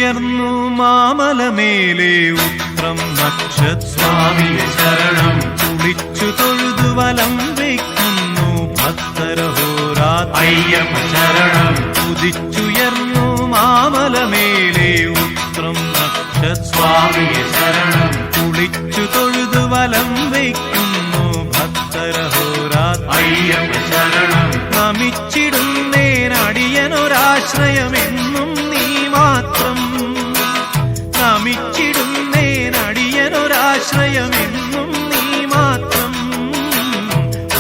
കുതിച്ചുയർന്നു മാമലമേലെ ഉത്രം നക്ഷസ്വാമിയെ ശരണം കുളിച്ചു തൊഴുതു വലം വയ്ക്കുന്നു ഭക്തരഹോരാത്ര അയ്യപ്പ ശരണം കുതിച്ചുയർന്നു മാമലമേലെ ഉത്രം നക്ഷസ്വാമിയെ ശരണം കുളിച്ചു തൊഴുതു വലം വയ്ക്കുന്നു ഭക്തരഹോരാത്ര അയ്യപ്പ ശരണം നമിച്ചിടുന്നേനടിയനൊരാശ്രയമെന്നും നീ മാത്രം നമിച്ചിടുന്നേനടിയനൊരാശ്രയമെന്നും നീ മാത്രം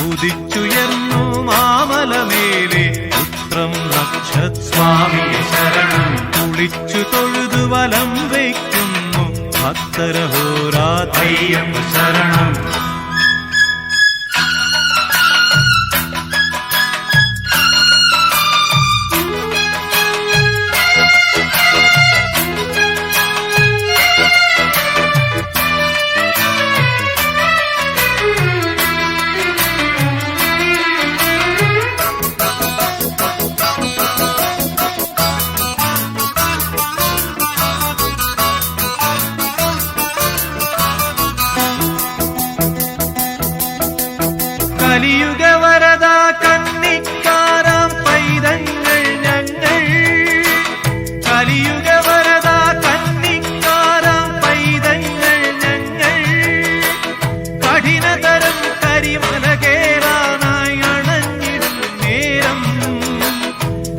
ഉദിച്ചുയർന്നു മാമലമേലെ ഉത്രം നക്ഷസ്വാമിയെ ശരണം കുളിച്ചു തൊഴുതു വലം വയ്ക്കുന്നു ഭക്തരഹോരാത്ര അയ്യപ്പ ശരണം കലിയുഗവരദ കന്നിക്കാരാം പൈതങ്ങൾ ഞങ്ങൾ കലിയുഗവരദ കന്നിക്കാരാം പൈതങ്ങൾ ഞങ്ങൾ കഠിനതരം കരിമല കേറാനായി അണഞ്ഞിടും നേരം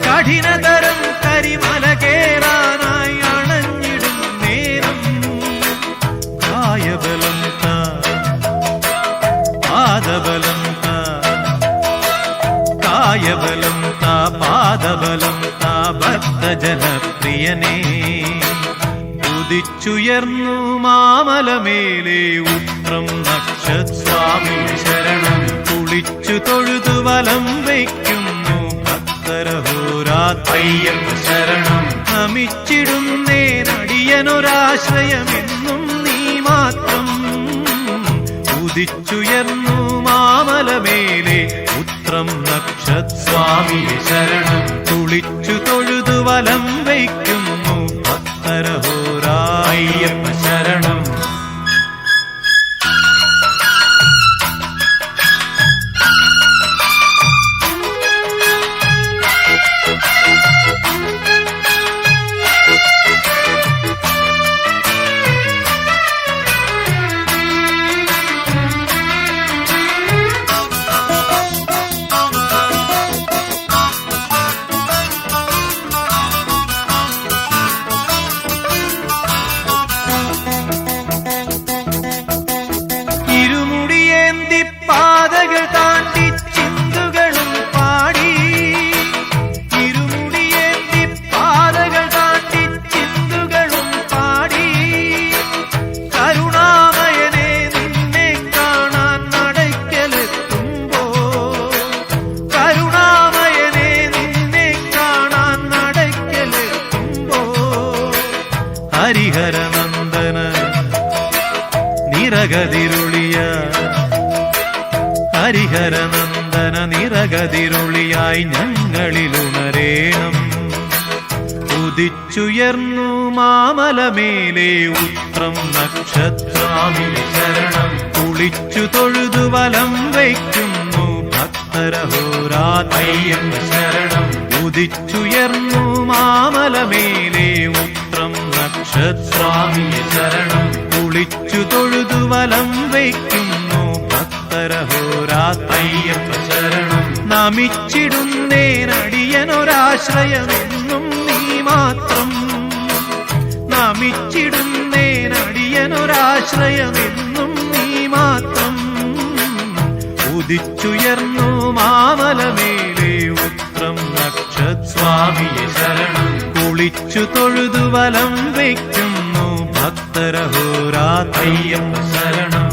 കഠിനതരം കരിമല കേറാനായി അണഞ്ഞിടും നേരം കായബലം പാദബലം കായബലം താ പാദബലം താ ഭക്തജനപ്രിയനേ ഉദിച്ചുയർന്നു മാമലമേലെ ഉത്രം നക്ഷസ്വാമിയെ ശരണം കുളിച്ചു തൊഴുതു വലം വയ്ക്കുന്നു ഭക്തരഹോരാത്ര അയ്യപ്പ ശരണം നമിച്ചിടുന്നേനടിയനൊരാശ്രയമെന്നും നീ മാത്രം ഉദിച്ചുയർന്നു മാമലമേലെ ഉത്രം നക്ഷസ്വാമിയെ ശരണം കുളിച്ചു തൊഴുതു വലം വയ്ക്കുന്നു ഭക്തരഹോരാത്ര അയ്യപ്പ ശരണം ഇരുമുടിയേന്തി പാതകൾ താണ്ടി ചിന്തുകളും പാടി ഇരുമുടിയേന്തി പാതകൾ താണ്ടി ചിന്തുകളും പാടി കരുണാമയനെ നിന്നെ കാണാൻ നടയ്ക്കലെത്തുമ്പോ കരുണാമയനെ നിന്നെ കാണാൻ നടയ്ക്കലെത്തുമ്പോ ഹരിഹരനന്ദന നിറകതിരുളിയ ഹരിഹരനന്ദന നിറകതിരുളിയായി ഞങ്ങളിലുണരേണം ഉദിച്ചുയർന്നു മാമലമേലെ ഉത്രം നക്ഷസ്വാമിയെ ശരണം കുളിച്ചു തൊഴുതു വലം വയ്ക്കുന്നു ഭക്തരഹോരാത്ര അയ്യപ്പ ശരണം ഉദിച്ചുയർന്നു മാമലമേലെ ഉത്രം നക്ഷസ്വാമിയെ ശരണം കുളിച്ചു തൊഴുതു വലം വയ്ക്കുന്നു ഭക്തരഹോരാത്ര അയ്യപ്പ ശരണം നമിച്ചിടുന്നേനടിയനൊരാശ്രയമെന്നും നീ മാത്രം നമിച്ചിടുന്നേനടിയനൊരാശ്രയമെന്നും നീ മാത്രം ഉദിച്ചുയർന്നു മാമലമേലെ ഉത്രം നക്ഷസ്വാമിയെ ശരണം കുളിച്ചു തൊഴുതു വലം വയ്ക്കുന്നു ഭക്തരഹോരാത്ര അയ്യപ്പ ശരണം